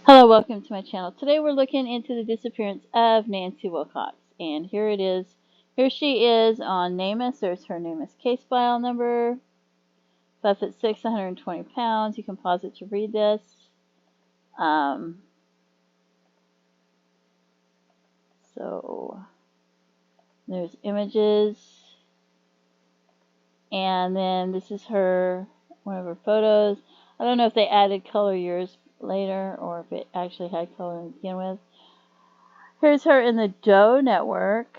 Hello, welcome to my channel. Today we're looking into the disappearance of Nancy Wilcox. And here it is. Here she is on NamUs. There's her NamUs case file number. 5'6", 120 pounds. You can pause it to read this. So there's images. And then this is one of her photos. I don't know if they added color years later or if it actually had color to begin with. Here's her in the Doe network.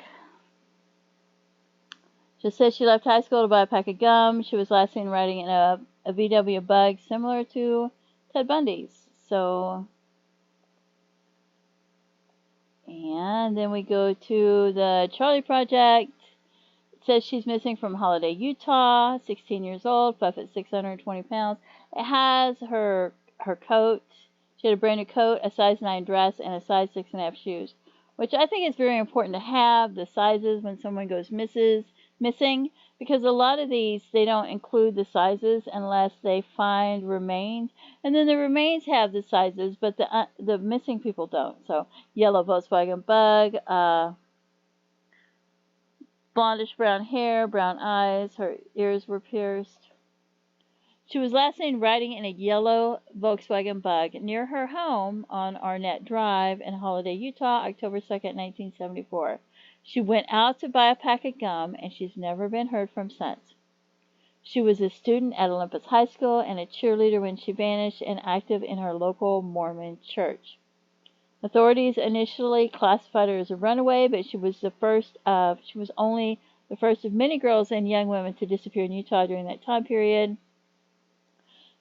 Just says she left high school to buy a pack of gum. She was last seen riding in a VW Bug similar to Ted Bundy's. And then we go to the Charlie Project. It says she's missing from Holliday, Utah, 16 years old, 5'6", 120 pounds. It has her coat. She had a brand new coat, a size 9 dress, and a size 6.5 shoes, which I think is very important to have the sizes when someone goes missing, because a lot of these, they don't include the sizes unless they find remains, and then the remains have the sizes, but the missing people don't. So yellow Volkswagen Bug, blondish brown hair, brown eyes, her ears were pierced. She was last seen riding in a yellow Volkswagen Bug near her home on Arnett Drive in Holliday, Utah, October 2nd, 1974. She went out to buy a pack of gum, and she's never been heard from since. She was a student at Olympus High School and a cheerleader when she vanished, and active in her local Mormon church. Authorities initially classified her as a runaway, but she was only the first of many girls and young women to disappear in Utah during that time period.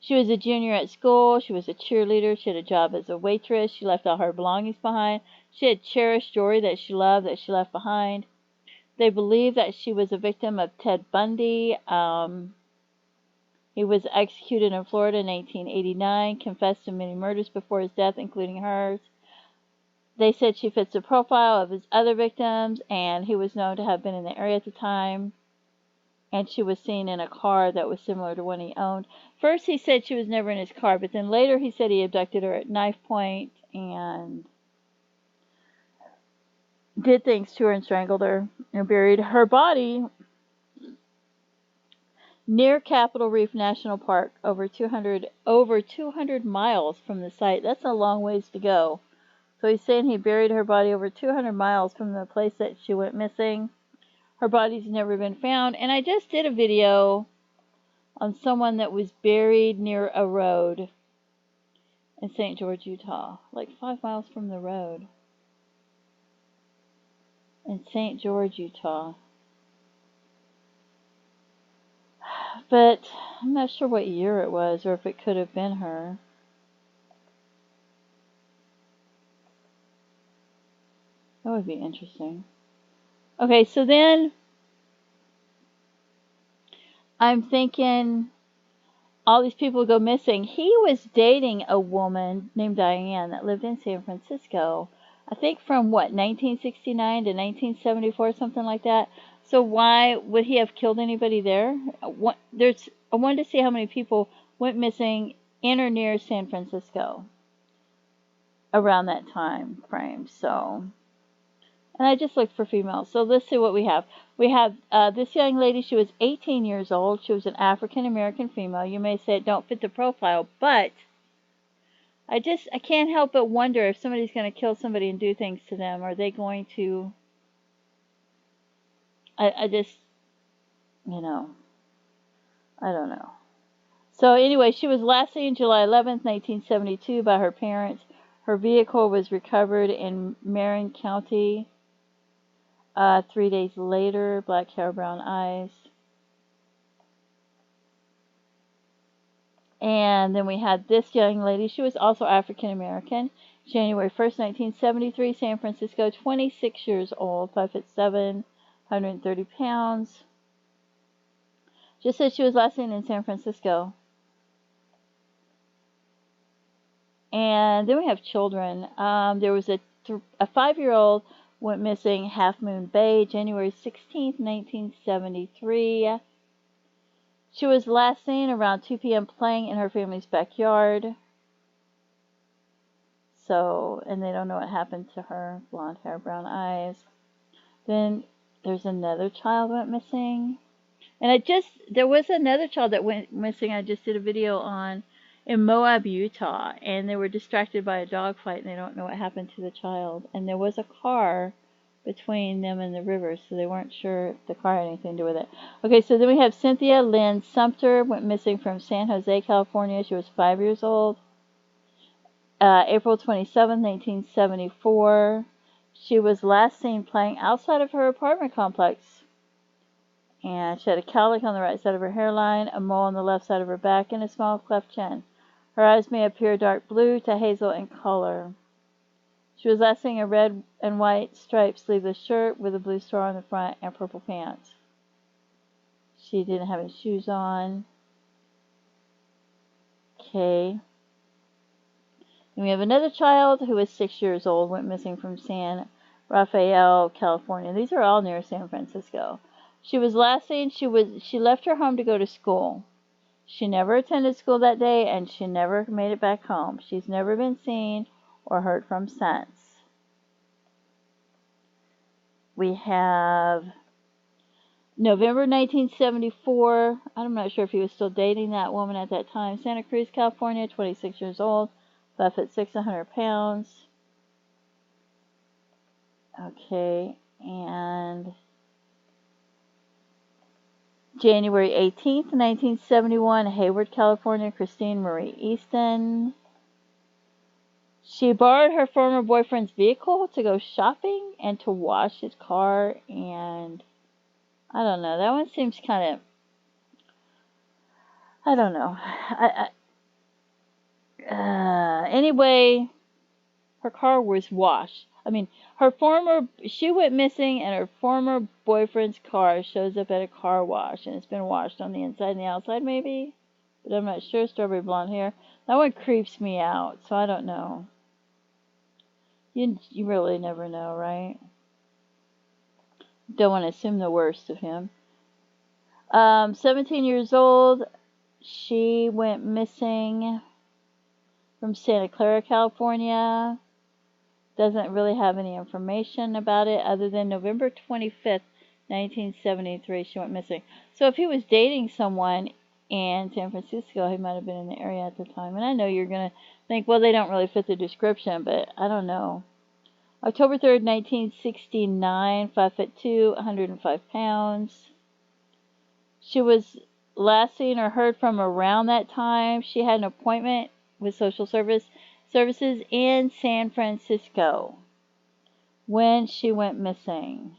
She was a junior at school. She was a cheerleader. She had a job as a waitress. She left all her belongings behind. She had cherished jewelry that she loved that she left behind. They believe that she was a victim of Ted Bundy. He was executed in Florida in 1889, confessed to many murders before his death, including hers. They said she fits the profile of his other victims, and he was known to have been in the area at the time. And she was seen in a car that was similar to one he owned. First, he said she was never in his car, but then later he said he abducted her at knife point and did things to her and strangled her and buried her body near Capitol Reef National Park, over 200 miles from the site. That's a long ways to go. So he's saying he buried her body over 200 miles from the place that she went missing. Her body's never been found. And I just did a video on someone that was buried near a road in St. George, Utah, like 5 miles from the road in St. George, Utah. But I'm not sure what year it was or if it could have been her. That would be interesting. Okay, so then I'm thinking all these people go missing. He was dating a woman named Diane that lived in San Francisco, I think from 1969 to 1974, something like that. So why would he have killed anybody there? I wanted to see how many people went missing in or near San Francisco around that time frame. And I just looked for females. So let's see what we have. We have this young lady. She was 18 years old. She was an African-American female. You may say it don't fit the profile, but I can't help but wonder if somebody's going to kill somebody and do things to them. Are they going to... I just, I don't know. So anyway, she was last seen July 11th, 1972 by her parents. Her vehicle was recovered in Marin County 3 days later. Black hair, brown eyes. And then we had this young lady. She was also African American. January 1st, 1973, San Francisco, 26 years old, 5'7", 130 pounds. Just said she was last seen in San Francisco. And then we have children. There was a 5-year-old went missing Half Moon Bay, January 16th, 1973. She was last seen around 2 p.m. playing in her family's backyard. So, and they don't know what happened to her. Blonde hair, brown eyes. Then there's another child went missing. And there was another child that went missing. I just did a video on in Moab, Utah. And they were distracted by a dog fight and they don't know what happened to the child. And there was a car between them and the river, so they weren't sure if the car had anything to do with it. Okay, so then we have Cynthia Lynn Sumpter went missing from San Jose, California. She was 5 years old. April 27, 1974. She was last seen playing outside of her apartment complex. And she had a cowlick on the right side of her hairline, a mole on the left side of her back, and a small cleft chin. Her eyes may appear dark blue to hazel in color. She was last seen in a red and white striped sleeveless shirt with a blue star on the front and purple pants. She didn't have any shoes on. Okay. And we have another child who was 6 years old, went missing from San Rafael, California. These are all near San Francisco. She was last seen, she left her home to go to school. She never attended school that day, and she never made it back home. She's never been seen or heard from since. We have November 1974. I'm not sure if he was still dating that woman at that time. Santa Cruz, California, 26 years old, 5'6", 100 pounds. Okay, and January 18th, 1971, Hayward, California, Christine Marie Easton. She borrowed her former boyfriend's vehicle to go shopping and to wash his car, and I don't know. That one seems kind of, I don't know. Anyway, her car was washed. I mean, she went missing, and her former boyfriend's car shows up at a car wash, and it's been washed on the inside and the outside, maybe, but I'm not sure. Strawberry blonde hair. That one creeps me out, so I don't know. You really never know, right? Don't want to assume the worst of him. 17 years old, she went missing from Santa Clara, California. Doesn't really have any information about it other than November 25th, 1973, she went missing. So if he was dating someone in San Francisco, he might have been in the area at the time. And I know you're going to think, well, they don't really fit the description, but I don't know. October 3rd, 1969, 5'2", 105 pounds. She was last seen or heard from around that time. She had an appointment with social services in San Francisco when she went missing.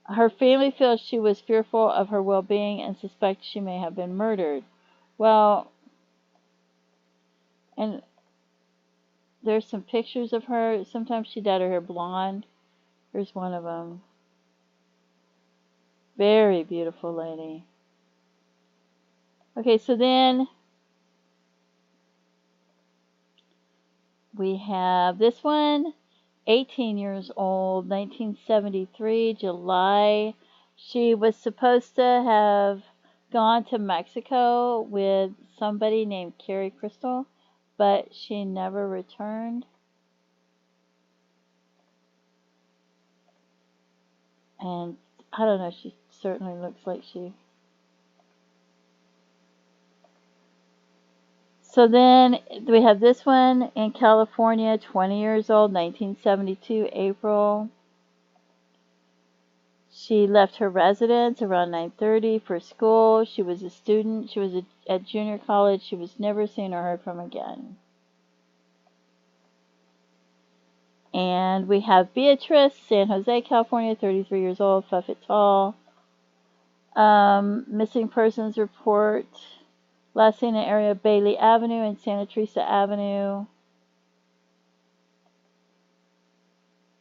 Her family feels she was fearful of her well-being and suspects she may have been murdered. Well, and there's some pictures of her. Sometimes she dyed her hair blonde. Here's one of them. Very beautiful lady. Okay, so then we have this one, 18 years old, 1973, July. She was supposed to have gone to Mexico with somebody named Carrie Crystal, but she never returned. And I don't know, she certainly looks like she... So then we have this one in California, 20 years old, 1972, April. She left her residence around 9:30 for school. She was a student. She was at junior college. She was never seen or heard from again. And we have Beatrice, San Jose, California, 33 years old, 5 foot tall. Missing persons report last seen in the area of Bailey Avenue and Santa Teresa Avenue.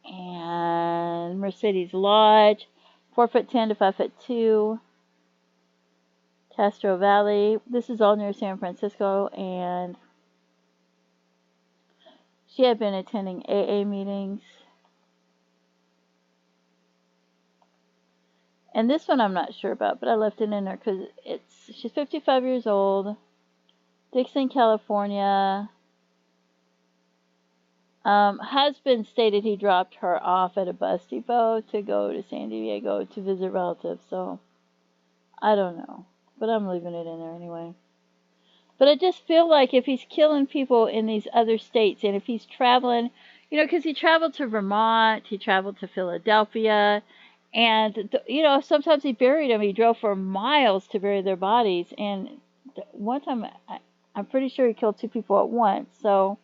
And Mercedes Lodge, 4'10" to 5'2". Castro Valley. This is all near San Francisco, and she had been attending AA meetings. And this one I'm not sure about, but I left it in there because she's 55 years old, Dixon, California. Husband stated he dropped her off at a bus depot to go to San Diego to visit relatives, so I don't know. But I'm leaving it in there anyway. But I just feel like if he's killing people in these other states, and if he's traveling, because he traveled to Vermont, he traveled to Philadelphia, and, sometimes he buried them. He drove for miles to bury their bodies. And one time, I'm pretty sure he killed 2 people at once. So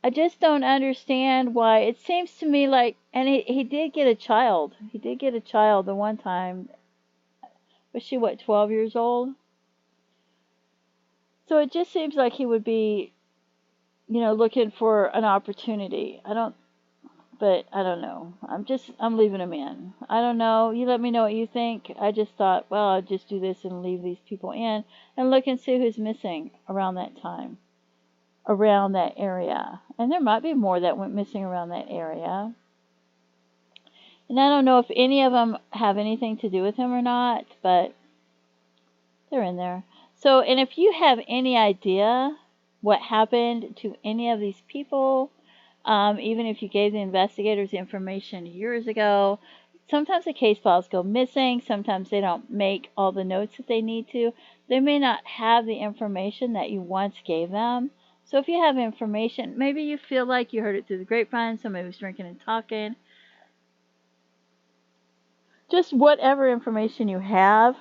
I just don't understand why. It seems to me like, and he did get a child. He did get a child the one time. Was she, 12 years old? So it just seems like he would be, looking for an opportunity. But I don't know. I'm leaving him in. I don't know. You let me know what you think. I just thought, well, I'll just do this and leave these people in and look and see who's missing around that time, around that area. And there might be more that went missing around that area. And I don't know if any of them have anything to do with him or not, but they're in there. So, and if you have any idea what happened to any of these people, even if you gave the investigators information years ago, sometimes the case files go missing. Sometimes they don't make all the notes that they need to. They may not have the information that you once gave them. So if you have information, maybe you feel like you heard it through the grapevine, somebody was drinking and talking. Just whatever information you have.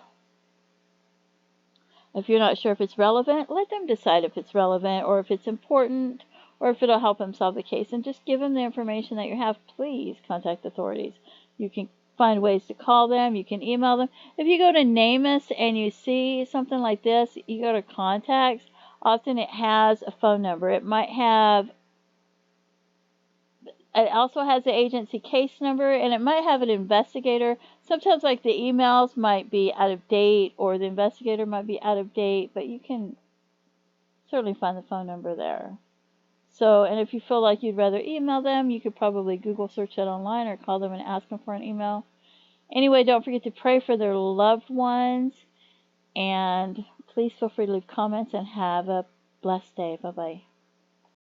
If you're not sure if it's relevant, let them decide if it's relevant or if it's important or if it'll help them solve the case. And just give them the information that you have. Please contact authorities. You can find ways to call them. You can email them. If you go to NamUs and you see something like this, you go to contacts. Often it has a phone number. It also has the agency case number, and it might have an investigator. Sometimes, like, the emails might be out of date or the investigator might be out of date, but you can certainly find the phone number there. So, and if you feel like you'd rather email them, you could probably Google search it online or call them and ask them for an email. Anyway, don't forget to pray for their loved ones, and please feel free to leave comments and have a blessed day. Bye-bye.